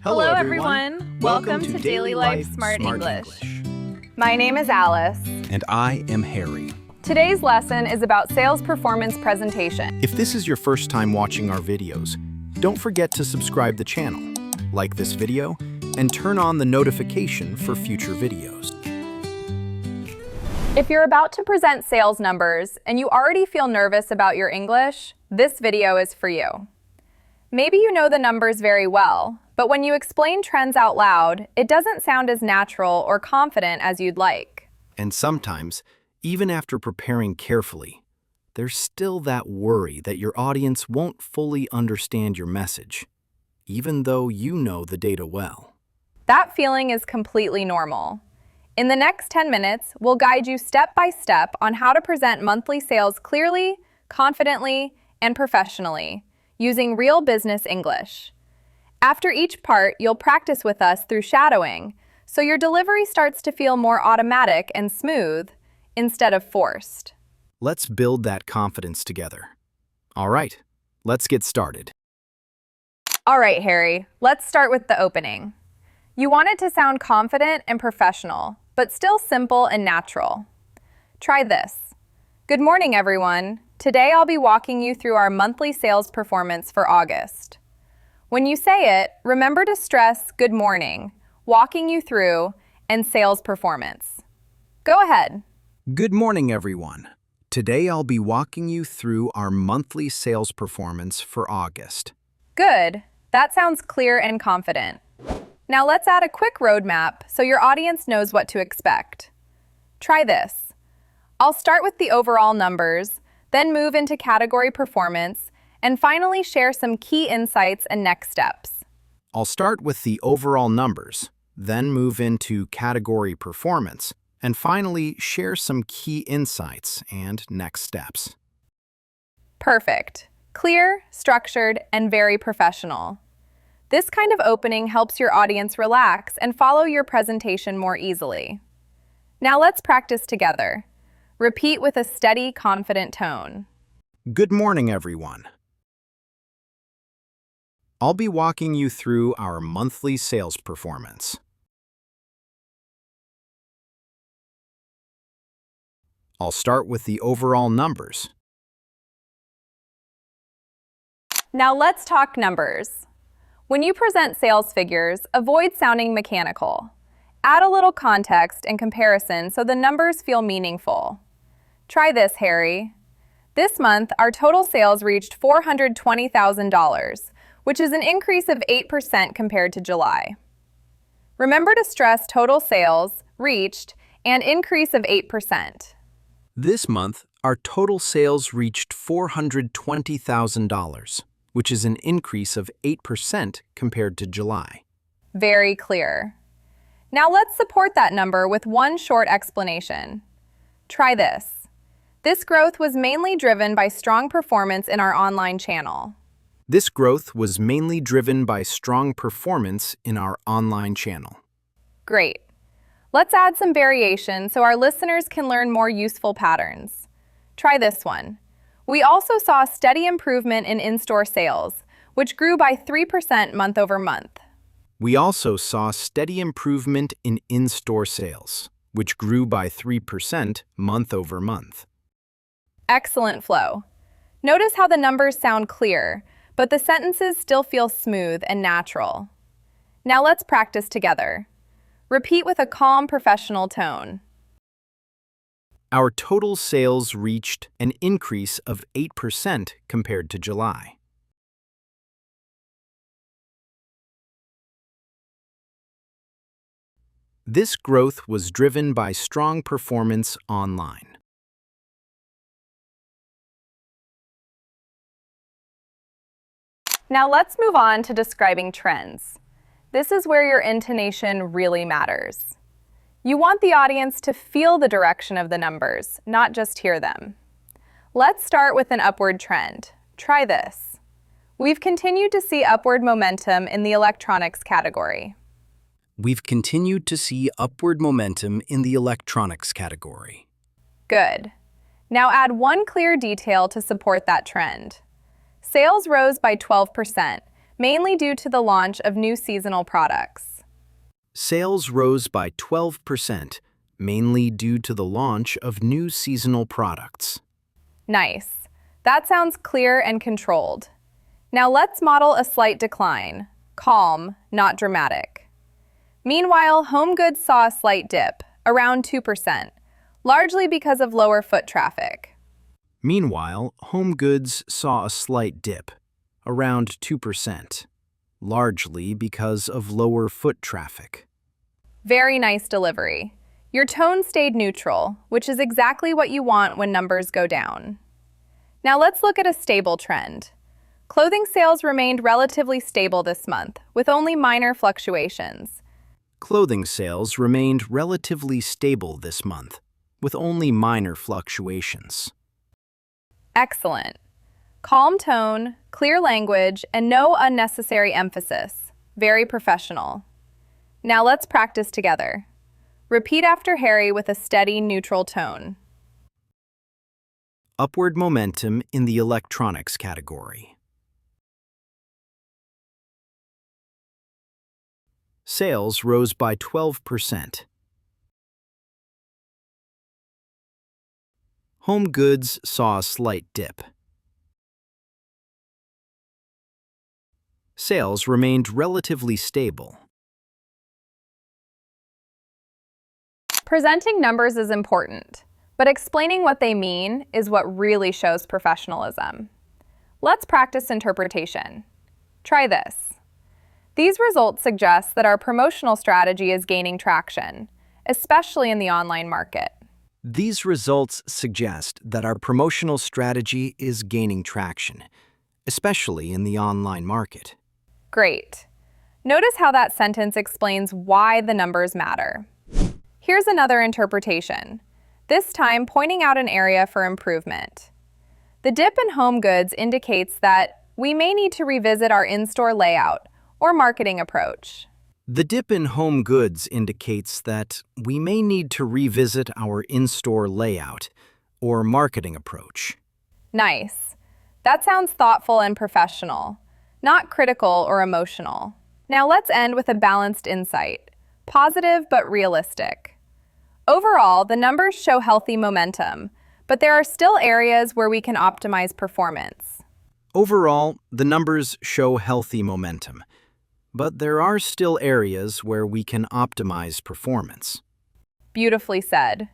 Hello everyone. Welcome to Daily Life Smart English. My name is Alice. And I am Harry. Today's lesson is about sales performance presentation. If this is your first time watching our videos, don't forget to subscribe the channel, like this video, and turn on the notification for future videos. If you're about to present sales numbers and you already feel nervous about your English, this video is for you. Maybe you know the numbers very well, but when you explain trends out loud, it doesn't sound as natural or confident as you'd like. And sometimes, even after preparing carefully, there's still that worry that your audience won't fully understand your message, even though you know the data well. That feeling is completely normal. In the next 10 minutes, we'll guide you step by step on how to present monthly sales clearly, confidently, and professionally, using real business English. After each part, you'll practice with us through shadowing, so your delivery starts to feel more automatic and smooth instead of forced. Let's build that confidence together. All right, let's get started. All right, Harry, let's start with the opening. You want it to sound confident and professional, but still simple and natural. Try this. Good morning, everyone. Today I'll be walking you through our monthly sales performance for August. When you say it, remember to stress good morning, walking you through, and sales performance. Go ahead. Good morning, everyone. Today I'll be walking you through our monthly sales performance for August. Good. That sounds clear and confident. Now let's add a quick roadmap so your audience knows what to expect. Try this. I'll start with the overall numbers, then move into category performance, and finally share some key insights and next steps. I'll start with the overall numbers, then move into category performance, and finally share some key insights and next steps. Perfect. Clear, structured, and very professional. This kind of opening helps your audience relax and follow your presentation more easily. Now let's practice together. Repeat with a steady, confident tone. Good morning, everyone. I'll be walking you through our monthly sales performance. I'll start with the overall numbers. Now let's talk numbers. When you present sales figures, avoid sounding mechanical. Add a little context and comparison so the numbers feel meaningful. Try this, Harry. This month, our total sales reached $420,000, which is an increase of 8% compared to July. Remember to stress total sales, reached, and increase of 8%. This month, our total sales reached $420,000, which is an increase of 8% compared to July. Very clear. Now let's support that number with one short explanation. Try this. This growth was mainly driven by strong performance in our online channel. This growth was mainly driven by strong performance in our online channel. Great. Let's add some variation so our listeners can learn more useful patterns. Try this one. We also saw steady improvement in in-store sales, which grew by 3% month over month. We also saw steady improvement in in-store sales, which grew by 3% month over month. Excellent flow. Notice how the numbers sound clear, but the sentences still feel smooth and natural. Now let's practice together. Repeat with a calm, professional tone. Our total sales reached an increase of 8% compared to July. This growth was driven by strong performance online. Now let's move on to describing trends. This is where your intonation really matters. You want the audience to feel the direction of the numbers, not just hear them. Let's start with an upward trend. Try this. We've continued to see upward momentum in the electronics category. We've continued to see upward momentum in the electronics category. Good. Now add one clear detail to support that trend. Sales rose by 12%, mainly due to the launch of new seasonal products. Sales rose by 12%, mainly due to the launch of new seasonal products. Nice. That sounds clear and controlled. Now let's model a slight decline. Calm, not dramatic. Meanwhile, home goods saw a slight dip, around 2%, largely because of lower foot traffic. Meanwhile, home goods saw a slight dip, around 2%, largely because of lower foot traffic. Very nice delivery. Your tone stayed neutral, which is exactly what you want when numbers go down. Now let's look at a stable trend. Clothing sales remained relatively stable this month, with only minor fluctuations. Clothing sales remained relatively stable this month, with only minor fluctuations. Excellent. Calm tone, clear language, and no unnecessary emphasis. Very professional. Now let's practice together. Repeat after Harry with a steady, neutral tone. Upward momentum in the electronics category. Sales rose by 12%. Home goods saw a slight dip. Sales remained relatively stable. Presenting numbers is important, but explaining what they mean is what really shows professionalism. Let's practice interpretation. Try this. These results suggest that our promotional strategy is gaining traction, especially in the online market. These results suggest that our promotional strategy is gaining traction, especially in the online market. Great. Notice how that sentence explains why the numbers matter. Here's another interpretation, this time pointing out an area for improvement. The dip in home goods indicates that we may need to revisit our in-store layout or marketing approach. The dip in home goods indicates that we may need to revisit our in-store layout or marketing approach. Nice. That sounds thoughtful and professional, not critical or emotional. Now let's end with a balanced insight, positive but realistic. Overall, the numbers show healthy momentum, but there are still areas where we can optimize performance. Overall, the numbers show healthy momentum, but there are still areas where we can optimize performance. Beautifully said.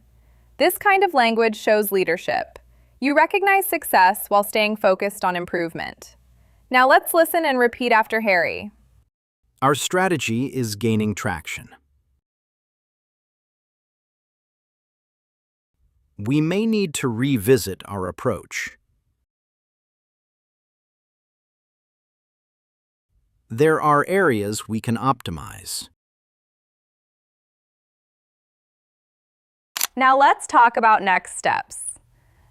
This kind of language shows leadership. You recognize success while staying focused on improvement. Now let's listen and repeat after Harry. Our strategy is gaining traction. We may need to revisit our approach. There are areas we can optimize. Now let's talk about next steps.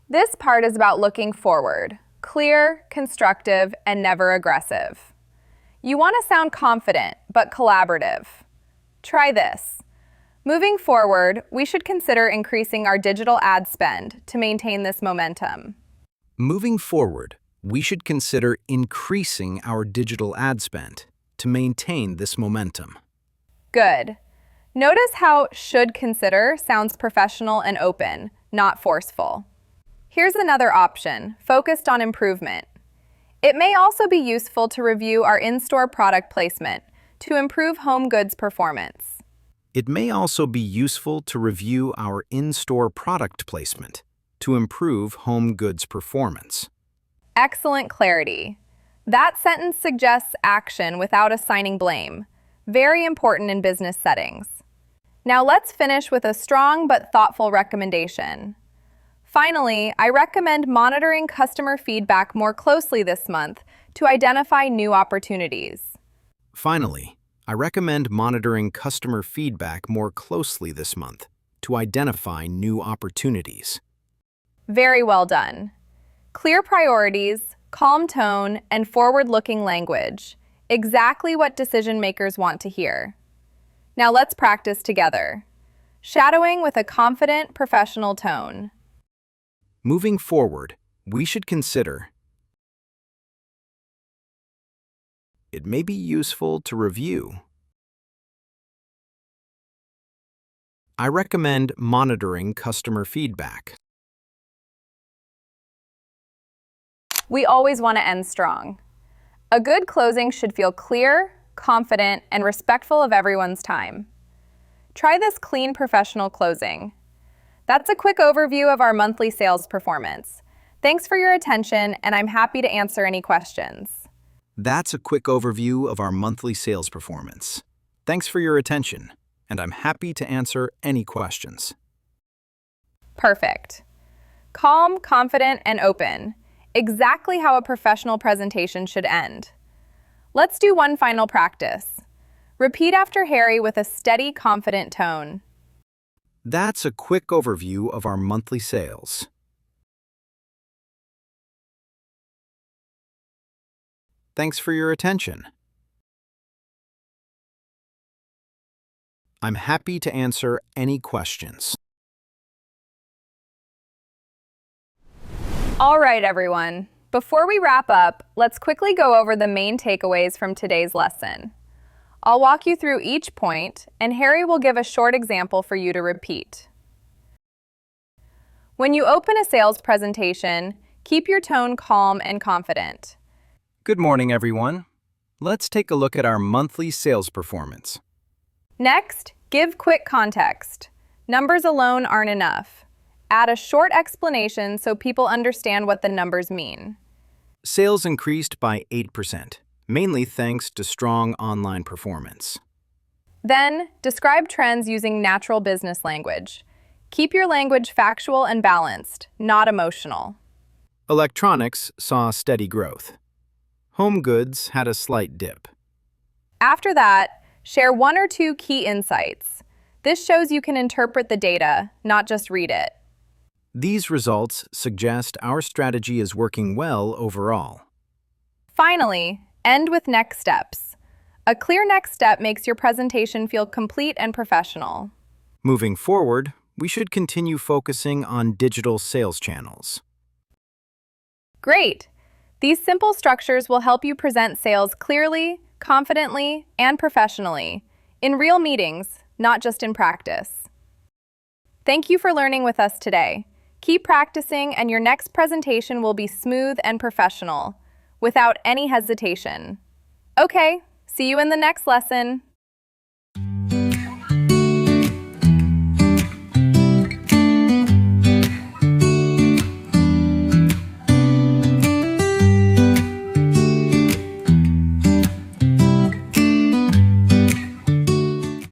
This part is about looking forward, clear, constructive, and never aggressive. You want to sound confident, but collaborative. Try this. Moving forward, we should consider increasing our digital ad spend to maintain this momentum. Moving forward, we should consider increasing our digital ad spend to maintain this momentum. Good. Notice how should consider sounds professional and open, not forceful. Here's another option, focused on improvement. It may also be useful to review our in-store product placement to improve home goods performance. It may also be useful to review our in-store product placement to improve home goods performance. Excellent clarity. That sentence suggests action without assigning blame. Very important in business settings. Now let's finish with a strong but thoughtful recommendation. Finally, I recommend monitoring customer feedback more closely this month to identify new opportunities. Finally, I recommend monitoring customer feedback more closely this month to identify new opportunities. Very well done. Clear priorities, calm tone, and forward-looking language. Exactly what decision makers want to hear. Now let's practice together. Shadowing with a confident, professional tone. Moving forward, we should consider it may be useful to review. I recommend monitoring customer feedback. We always want to end strong. A good closing should feel clear, confident, and respectful of everyone's time. Try this clean, professional closing. That's a quick overview of our monthly sales performance. Thanks for your attention, and I'm happy to answer any questions. That's a quick overview of our monthly sales performance. Thanks for your attention, and I'm happy to answer any questions. Perfect. Calm, confident, and open. Exactly how a professional presentation should end. Let's do one final practice. Repeat after Harry with a steady, confident tone. That's a quick overview of our monthly sales. Thanks for your attention. I'm happy to answer any questions. All right, everyone. Before we wrap up, let's quickly go over the main takeaways from today's lesson. I'll walk you through each point, and Harry will give a short example for you to repeat. When you open a sales presentation, keep your tone calm and confident. Good morning, everyone. Let's take a look at our monthly sales performance. Next, give quick context. Numbers alone aren't enough. Add a short explanation so people understand what the numbers mean. Sales increased by 8%, mainly thanks to strong online performance. Then, describe trends using natural business language. Keep your language factual and balanced, not emotional. Electronics saw steady growth. Home goods had a slight dip. After that, share one or two key insights. This shows you can interpret the data, not just read it. These results suggest our strategy is working well overall. Finally, end with next steps. A clear next step makes your presentation feel complete and professional. Moving forward, we should continue focusing on digital sales channels. Great! These simple structures will help you present sales clearly, confidently, and professionally, in real meetings, not just in practice. Thank you for learning with us today. Keep practicing, and your next presentation will be smooth and professional, without any hesitation. Okay, see you in the next lesson.